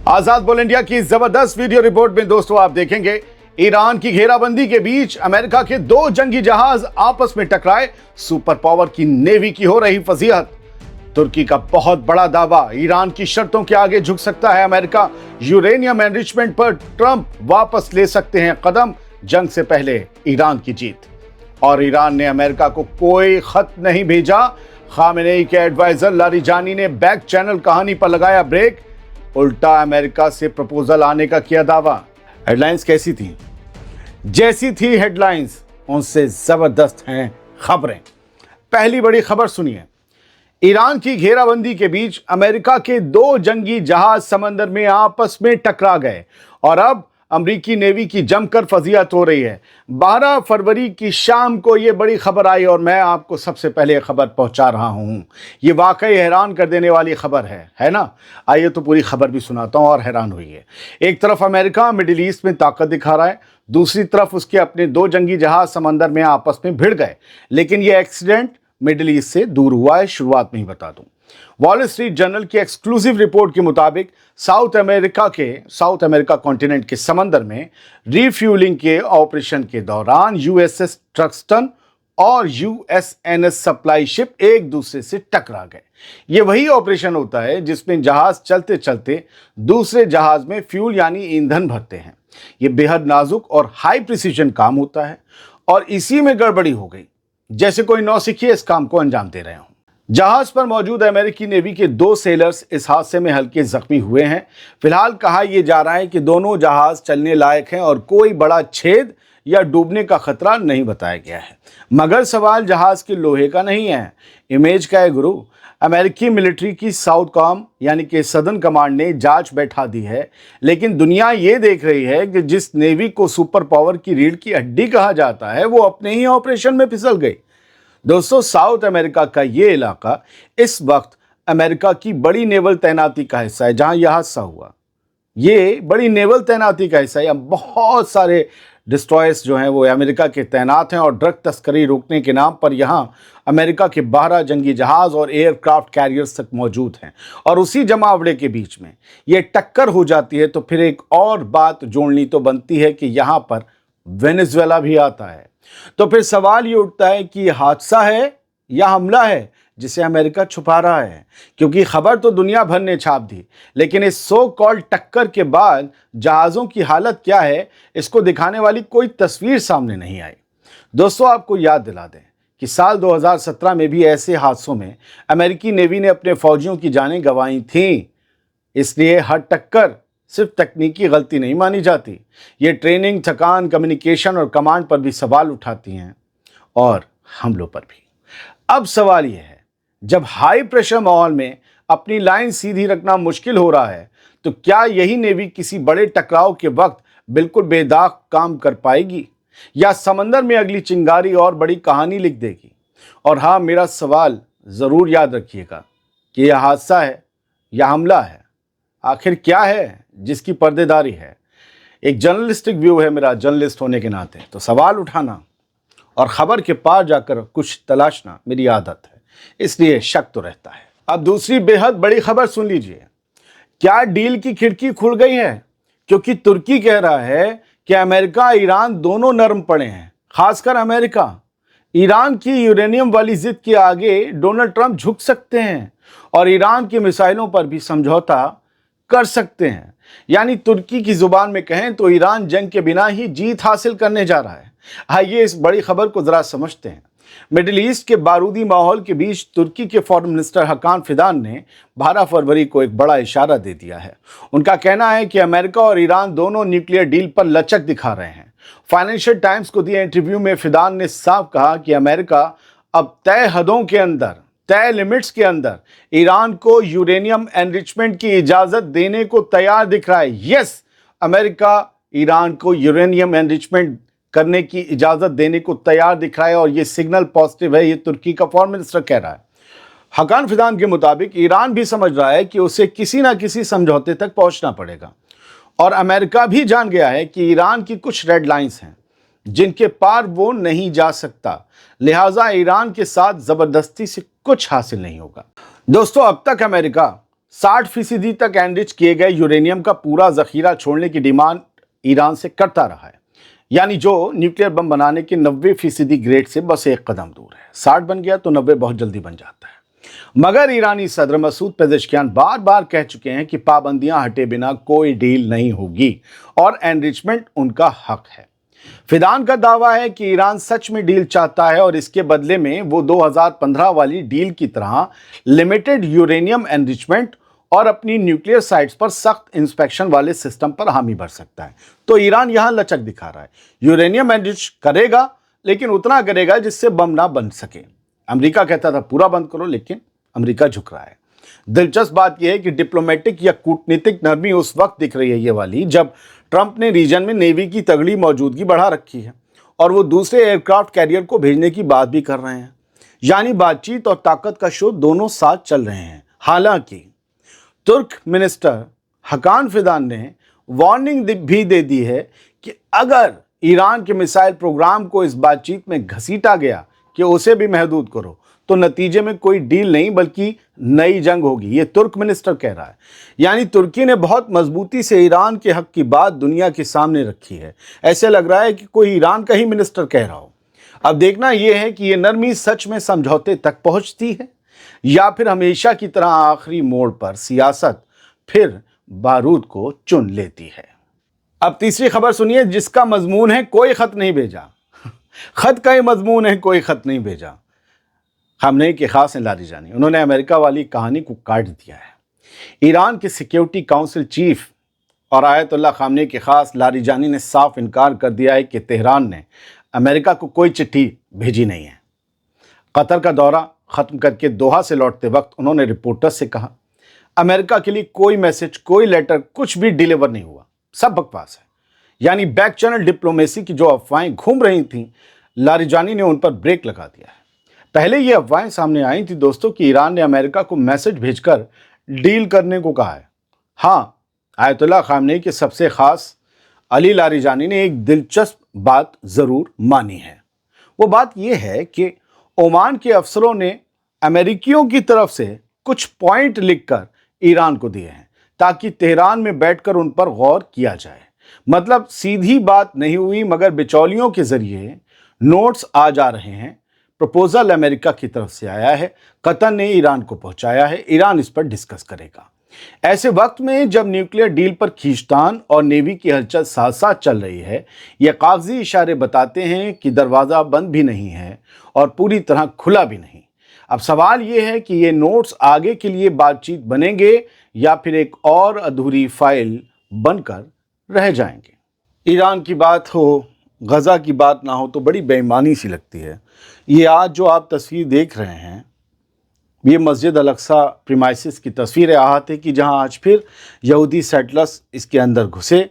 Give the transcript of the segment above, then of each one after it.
आजाद बोल इंडिया की जबरदस्त वीडियो रिपोर्ट में दोस्तों आप देखेंगे ईरान की घेराबंदी के बीच अमेरिका के दो जंगी जहाज आपस में टकराए, सुपर पावर की नेवी की हो रही फजीहत। तुर्की का बहुत बड़ा दावा, ईरान की शर्तों के आगे झुक सकता है अमेरिका। यूरेनियम एनरिचमेंट पर ट्रंप वापस ले सकते हैं कदम, जंग से पहले ईरान की जीत। और ईरान ने अमेरिका को कोई खत नहीं भेजा। खामेनेई के एडवाइजर लारिजानी ने बैक चैनल कहानी पर लगाया ब्रेक, उल्टा अमेरिका से प्रपोजल आने का किया दावा। हेडलाइंस कैसी थी? जैसी थी हेडलाइंस उनसे जबरदस्त हैं खबरें। पहली बड़ी खबर सुनिए, ईरान की घेराबंदी के बीच अमेरिका के दो जंगी जहाज समंदर में आपस में टकरा गए और अब अमेरिकी नेवी की जमकर फजीहत हो रही है। 12 फरवरी की शाम को ये बड़ी खबर आई और मैं आपको सबसे पहले खबर पहुंचा रहा हूं। ये वाकई हैरान कर देने वाली खबर है ना? आइए तो पूरी खबर भी सुनाता हूं और हैरान हुई। एक तरफ अमेरिका मिडिल ईस्ट में ताकत दिखा रहा है, दूसरी तरफ उसके अपने दो जंगी जहाज समंदर में आपस में भिड़ गए। लेकिन ये एक्सीडेंट मिडिल ईस्ट से दूर हुआ है, शुरुआत में ही बता दूं। वॉल स्ट्रीट जर्नल की एक्सक्लूसिव रिपोर्ट के मुताबिक साउथ अमेरिका कॉन्टिनेंट के समंदर में रिफ्यूलिंग के ऑपरेशन के दौरान यूएसएस ट्रक्सटन और यूएसएनएस सप्लाई शिप एक दूसरे से टकरा गए। ये वही ऑपरेशन होता है जिसमें जहाज चलते चलते दूसरे जहाज में फ्यूल यानी ईंधन भरते हैं। ये बेहद नाजुक और हाई प्रिसीजन काम होता है और इसी में गड़बड़ी हो गई, जैसे कोई नौसिखिए इस काम को अंजाम दे रहे हों। जहाज पर मौजूद अमेरिकी नेवी के दो सेलर्स इस हादसे में हल्के जख्मी हुए हैं। फिलहाल कहा यह जा रहा है कि दोनों जहाज चलने लायक हैं और कोई बड़ा छेद या डूबने का खतरा नहीं बताया गया है। मगर सवाल जहाज के लोहे का नहीं है, इमेज का है गुरु। अमेरिकी मिलिट्री की साउथ कॉम यानी कि सदर्न कमांड ने जांच बैठा दी है, लेकिन दुनिया ये देख रही है कि जिस नेवी को सुपर पावर की रीढ़ की हड्डी कहा जाता है वो अपने ही ऑपरेशन में फिसल गई। दोस्तों, साउथ अमेरिका का ये इलाका इस वक्त अमेरिका की बड़ी नेवल तैनाती का हिस्सा है। जहां यह हादसा हुआ ये बड़ी नेवल तैनाती का हिस्सा है। यहाँ बहुत सारे डिस्ट्रॉयर्स जो हैं वो अमेरिका के तैनात हैं और ड्रग तस्करी रोकने के नाम पर यहाँ अमेरिका के 12 जंगी जहाज और एयरक्राफ्ट कैरियर्स तक मौजूद हैं। और उसी जमावड़े के बीच में ये टक्कर हो जाती है तो फिर एक और बात जोड़नी तो बनती है कि यहाँ पर वेनेजुएला भी आता है। तो फिर सवाल ये उठता है कि ये हादसा है या हमला है जिसे अमेरिका छुपा रहा है, क्योंकि खबर तो दुनिया भर ने छाप दी, लेकिन इस सो कॉल्ड टक्कर के बाद जहाज़ों की हालत क्या है इसको दिखाने वाली कोई तस्वीर सामने नहीं आई। दोस्तों, आपको याद दिला दें कि साल 2017 में भी ऐसे हादसों में अमेरिकी नेवी ने अपने फौजियों की जानें गंवाई थीं। इसलिए हर टक्कर सिर्फ तकनीकी गलती नहीं मानी जाती, ये ट्रेनिंग, थकान, कम्युनिकेशन और कमांड पर भी सवाल उठाती हैं और हमलों पर भी। अब सवाल यह है, जब हाई प्रेशर माहौल में अपनी लाइन सीधी रखना मुश्किल हो रहा है तो क्या यही नेवी किसी बड़े टकराव के वक्त बिल्कुल बेदाग काम कर पाएगी या समंदर में अगली चिंगारी और बड़ी कहानी लिख देगी? और हाँ, मेरा सवाल ज़रूर याद रखिएगा कि यह हादसा है या हमला है, आखिर क्या है जिसकी पर्देदारी है? एक जर्नलिस्टिक व्यू है मेरा, जर्नलिस्ट होने के नाते तो सवाल उठाना और खबर के पार जाकर कुछ तलाशना मेरी आदत है, इसलिए शक तो रहता है। अब दूसरी बेहद बड़ी खबर सुन लीजिए। क्या डील की खिड़की खुल गई है? क्योंकि तुर्की कह रहा है कि अमेरिका ईरान दोनों नरम पड़े हैं, खासकर अमेरिका। ईरान की यूरेनियम वाली जिद के आगे डोनाल्ड ट्रंप झुक सकते हैं और ईरान की मिसाइलों पर भी समझौता कर सकते हैं। यानी तुर्की की जुबान में कहें तो ईरान जंग के बिना ही जीत हासिल करने जा रहा है। आइए इस बड़ी खबर को जरा समझते हैं। मिडिल ईस्ट के बारूदी माहौल के बीच तुर्की के फॉरेन मिनिस्टर हकान फिदान ने 12 फरवरी को एक बड़ा इशारा दे दिया है। उनका कहना है कि अमेरिका और ईरान दोनों न्यूक्लियर डील पर लचक दिखा रहे हैं। फाइनेंशियल टाइम्स को दिए इंटरव्यू में फिदान ने साफ कहा कि अमेरिका अब तय हदों के अंदर, तय लिमिट्स के अंदर ईरान को यूरेनियम एनरिचमेंट की इजाजत देने को तैयार दिख रहा है। यस, अमेरिका ईरान को यूरेनियम एनरिचमेंट करने की इजाजत देने को तैयार दिख रहा है और ये सिग्नल पॉजिटिव है, ये तुर्की का फॉरेन मिनिस्टर कह रहा है। हकान फिदान के मुताबिक ईरान भी समझ रहा है कि उसे किसी ना किसी समझौते तक पहुंचना पड़ेगा और अमेरिका भी जान गया है कि ईरान की कुछ रेड लाइंस हैं जिनके पार वो नहीं जा सकता, लिहाजा ईरान के साथ जबरदस्ती से कुछ हासिल नहीं होगा। दोस्तों, अब तक अमेरिका 60% तक एनरिच किए गए यूरेनियम का पूरा जखीरा छोड़ने की डिमांड ईरान से करता रहा है, यानी जो न्यूक्लियर बम बनाने के 90% ग्रेड से बस एक कदम दूर है। 60 बन गया तो 90 बहुत जल्दी बन जाता है। मगर ईरानी सदर मसूद पेजेश्कियान बार बार कह चुके हैं कि पाबंदियां हटे बिना कोई डील नहीं होगी और एनरिचमेंट उनका हक है। फिदान का दावा है कि ईरान सच में डील चाहता है और इसके बदले में वो 2015 वाली डील की तरह लिमिटेड यूरेनियम एनरिचमेंट और अपनी न्यूक्लियर साइट्स पर सख्त इंस्पेक्शन वाले सिस्टम पर हामी भर सकता है। तो ईरान यहां लचक दिखा रहा है, यूरेनियम एनरिच करेगा लेकिन उतना करेगा जिससे बम ना बन सके। अमेरिका कहता था पूरा बंद करो, लेकिन अमेरिका झुक रहा है। दिलचस्प बात यह है कि डिप्लोमेटिक या कूटनीतिक नरमी उस वक्त दिख रही है ये वाली जब ट्रंप ने रीजन में नेवी की तगड़ी मौजूदगी बढ़ा रखी है और वो दूसरे एयरक्राफ्ट कैरियर को भेजने की बात भी कर रहे हैं, यानी बातचीत और ताकत का शो दोनों साथ चल रहे हैं। हालांकि तुर्क मिनिस्टर हकान फिदान ने वार्निंग भी दे दी है कि अगर ईरान के मिसाइल प्रोग्राम को इस बातचीत में घसीटा गया कि उसे भी महदूद करो तो नतीजे में कोई डील नहीं बल्कि नई जंग होगी। ये तुर्क मिनिस्टर कह रहा है, यानी तुर्की ने बहुत मजबूती से ईरान के हक की बात दुनिया के सामने रखी है। ऐसे लग रहा है कि कोई ईरान का ही मिनिस्टर कह रहा हो। अब देखना यह है कि ये नरमी सच में समझौते तक पहुंचती है या फिर हमेशा की तरह आखिरी मोड़ पर सियासत फिर बारूद को चुन लेती है। अब तीसरी खबर सुनिए जिसका मजमून है कोई खत नहीं भेजा। खत का ही मजमून है कोई खत नहीं भेजा। खामनेई के खास हैं लारिजानी, उन्होंने अमेरिका वाली कहानी को काट दिया है। ईरान के सिक्योरिटी काउंसिल चीफ और आयतुल्लाह खामनेई के खास लारिजानी ने साफ इनकार कर दिया है कि तेहरान ने अमेरिका को कोई चिट्ठी भेजी नहीं है। कतर का दौरा ख़त्म करके दोहा से लौटते वक्त उन्होंने रिपोर्टर्स से कहा अमेरिका के लिए कोई मैसेज, कोई लेटर, कुछ भी डिलीवर नहीं हुआ, सब बकवास है। यानी बैक चैनल डिप्लोमेसी की जो अफवाहें घूम रही थीं, लारिजानी ने उन पर ब्रेक लगा दिया है। पहले ये अफवाहें सामने आई थी दोस्तों कि ईरान ने अमेरिका को मैसेज भेजकर डील करने को कहा है। हाँ, आयतुल्लाह खामनेई के सबसे खास अली लारिजानी ने एक दिलचस्प बात ज़रूर मानी है। वो बात यह है कि ओमान के अफसरों ने अमेरिकियों की तरफ से कुछ पॉइंट लिखकर ईरान को दिए हैं ताकि तेहरान में बैठकर उन पर गौर किया जाए। मतलब सीधी बात नहीं हुई मगर बिचौलियों के जरिए नोट्स आ जा रहे हैं। प्रपोजल अमेरिका की तरफ से आया है, कतर ने ईरान को पहुंचाया है, ईरान इस पर डिस्कस करेगा। ऐसे वक्त में जब न्यूक्लियर डील पर खींचतान और नेवी की हलचल साथ साथ चल रही है, ये कागजी इशारे बताते हैं कि दरवाज़ा बंद भी नहीं है और पूरी तरह खुला भी नहीं। अब सवाल ये है कि ये नोट्स आगे के लिए बातचीत बनेंगे या फिर एक और अधूरी फाइल बनकर रह जाएंगे। ईरान की बात हो, गज़ा की बात ना हो तो बड़ी बेईमानी सी लगती है। ये आज जो आप तस्वीर देख रहे हैं ये मस्जिद अल-अक्सा प्रीमाइसिस की तस्वीर आहत है कि जहां आज फिर यहूदी सेटलर्स इसके अंदर घुसे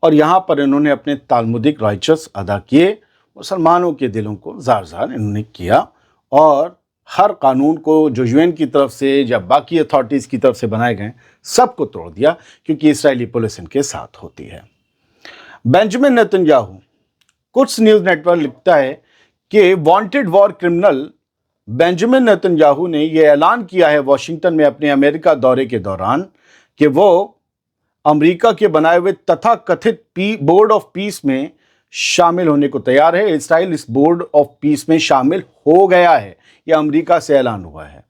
और यहां पर इन्होंने अपने ताल्मुदिक राइट्स अदा किए। मुसलमानों के दिलों को जार जार इन्होंने किया और हर कानून को जो यूएन की तरफ से या बाकी अथॉरिटीज़ की तरफ से बनाए गए सबको तोड़ दिया क्योंकि इसराइली पुलिस इनके साथ होती है। बेंजामिन नेतन्याहू, कुछ न्यूज़ नेटवर्क लिखता है कि wanted war criminal Benjamin Netanyahu ने यह ऐलान किया है वाशिंगटन में अपने अमेरिका दौरे के दौरान कि वो अमेरिका के बनाए हुए तथाकथित बोर्ड ऑफ पीस में शामिल होने को तैयार है। इसराइल इस बोर्ड ऑफ पीस में शामिल हो गया है, यह अमेरिका से ऐलान हुआ है।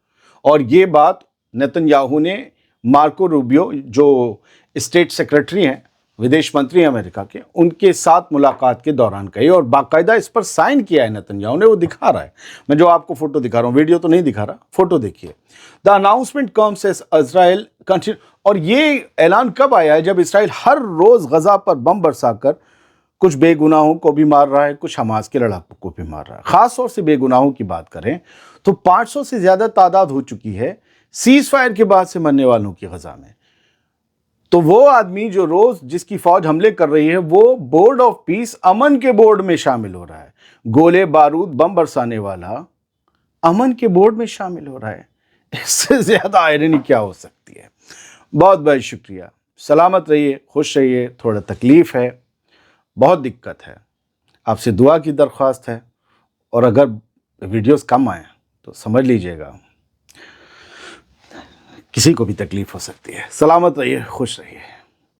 और ये बात नेतन्याहू ने मार्को रूबियो जो स्टेट सेक्रेटरी हैं, विदेश मंत्री अमेरिका के, उनके साथ मुलाकात के दौरान कही और बाकायदा इस पर साइन किया है नेतन्याहू ने। वो दिखा रहा है, मैं जो आपको फोटो दिखा रहा हूँ, वीडियो तो नहीं दिखा रहा, फोटो देखिए। The announcement comes as Israel continue. और ये ऐलान कब आया है? जब इसराइल हर रोज गजा पर बम बरसाकर कुछ बेगुनाहों को भी मार रहा है, कुछ हमास के लड़ाकों को भी मार रहा है। खास तौर से बेगुनाहों की बात करें तो 500 से ज्यादा तादाद हो चुकी है सीज फायर के बाद से मरने वालों की गजा में। तो वो आदमी जो रोज जिसकी फौज हमले कर रही है वो बोर्ड ऑफ पीस, अमन के बोर्ड में शामिल हो रहा है। गोले बारूद बम बरसाने वाला अमन के बोर्ड में शामिल हो रहा है। इससे ज्यादा आयरनी क्या हो सकती है? बहुत बहुत शुक्रिया। सलामत रहिए, खुश रहिए। थोड़ा तकलीफ है, बहुत दिक्कत है, आपसे दुआ की दरख्वास्त है। और अगर वीडियोस कम आए तो समझ लीजिएगा کسی کو بھی تکلیف ہو سکتی ہے. سلامت رہیے, خوش رہیے.